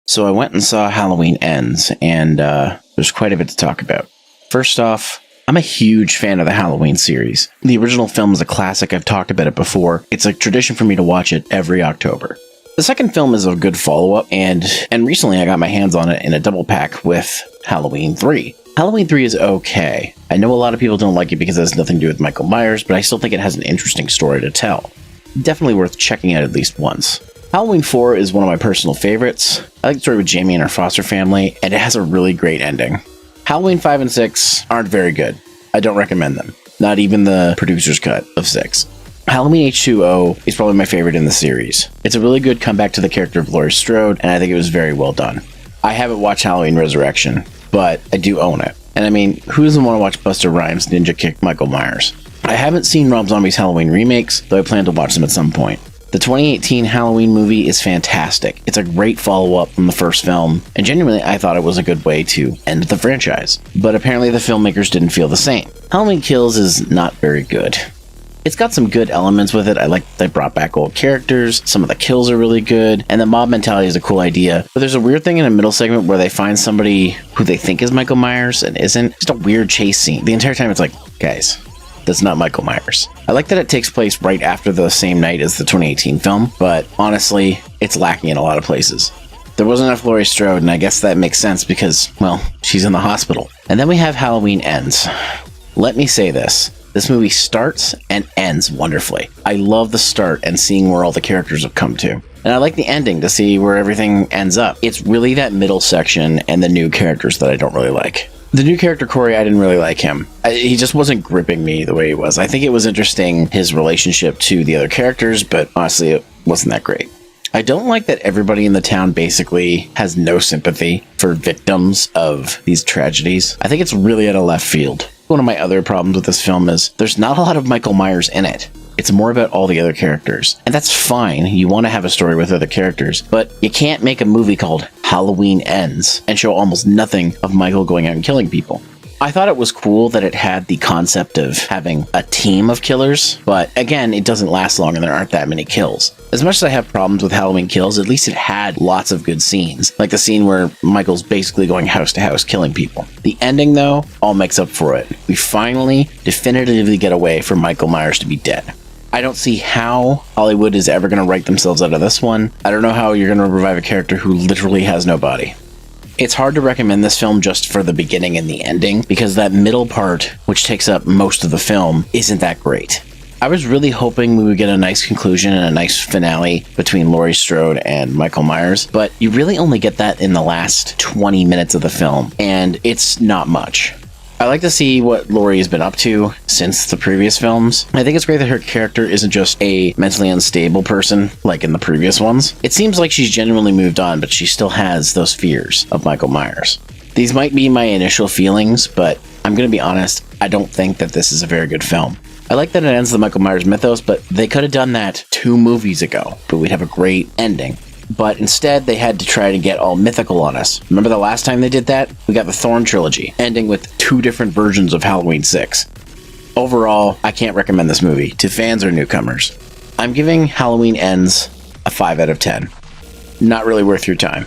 So I went and saw Halloween Ends, and there's quite a bit to talk about. First off, I'm a huge fan of the Halloween series. The original film is a classic. I've talked about it before. It's a tradition for me to watch it every October. The second film is a good follow-up, and recently I got my hands on it in a double pack with Halloween 3. Halloween 3 is okay. I know a lot of people don't like it because it has nothing to do with Michael Myers, but I still think it has an interesting story to tell. Definitely worth checking out at least once. Halloween 4 is one of my personal favorites. I like the story with Jamie and her foster family, and it has a really great ending. Halloween 5 and 6 aren't very good. I don't recommend them. Not even the producer's cut of 6. Halloween H2O is probably my favorite in the series. It's a really good comeback to the character of Laurie Strode, and I think it was very well done. I haven't watched Halloween Resurrection, but I do own it. And I mean, who doesn't want to watch Busta Rhymes ninja kick Michael Myers? I haven't seen Rob Zombie's Halloween remakes, though I plan to watch them at some point. The 2018 Halloween movie is fantastic. It's a great follow-up from the first film, and genuinely I thought it was a good way to end the franchise. But apparently the filmmakers didn't feel the same. Halloween Kills is not very good. It's got some good elements with it. I like that they brought back old characters, some of the kills are really good, and the mob mentality is a cool idea. But there's a weird thing in a middle segment where they find somebody who they think is Michael Myers and isn't. Just a weird chase scene. The entire time it's like, guys, that's not Michael Myers. I like that it takes place right after the same night as the 2018 film, but honestly, it's lacking in a lot of places. There wasn't enough Laurie Strode, and I guess that makes sense because, well, she's in the hospital. And then we have Halloween Ends. Let me say this. This movie starts and ends wonderfully. I love the start and seeing where all the characters have come to. And I like the ending to see where everything ends up. It's really that middle section and the new characters that I don't really like. The new character, Corey, I didn't really like him. He just wasn't gripping me the way he was. I think it was interesting, his relationship to the other characters, but honestly, it wasn't that great. I don't like that everybody in the town basically has no sympathy for victims of these tragedies. I think it's really out of left field. One of my other problems with this film is there's not a lot of Michael Myers in it. It's more about all the other characters. And that's fine. You want to have a story with other characters, but you can't make a movie called Halloween Ends and show almost nothing of Michael going out and killing people. I thought it was cool that it had the concept of having a team of killers, but again, it doesn't last long and there aren't that many kills. As much as I have problems with Halloween Kills, at least it had lots of good scenes, like the scene where Michael's basically going house to house killing people. The ending, though, all makes up for it. We finally, definitively get away from Michael Myers to be dead. I don't see how Hollywood is ever going to write themselves out of this one. I don't know how you're going to revive a character who literally has no body. It's hard to recommend this film just for the beginning and the ending, because that middle part, which takes up most of the film, isn't that great. I was really hoping we would get a nice conclusion and a nice finale between Laurie Strode and Michael Myers, but you really only get that in the last 20 minutes of the film, and it's not much. I like to see what Laurie has been up to since the previous films. I think it's great that her character isn't just a mentally unstable person like in the previous ones. It seems like she's genuinely moved on, but she still has those fears of Michael Myers. These might be my initial feelings, but I'm going to be honest, I don't think that this is a very good film. I like that it ends the Michael Myers mythos, but they could have done that 2 movies ago, but we'd have a great ending. But instead, they had to try to get all mythical on us. Remember the last time they did that? We got the Thorn trilogy, ending with 2 different versions of Halloween 6. Overall, I can't recommend this movie to fans or newcomers. I'm giving Halloween Ends a 5 out of 10. Not really worth your time.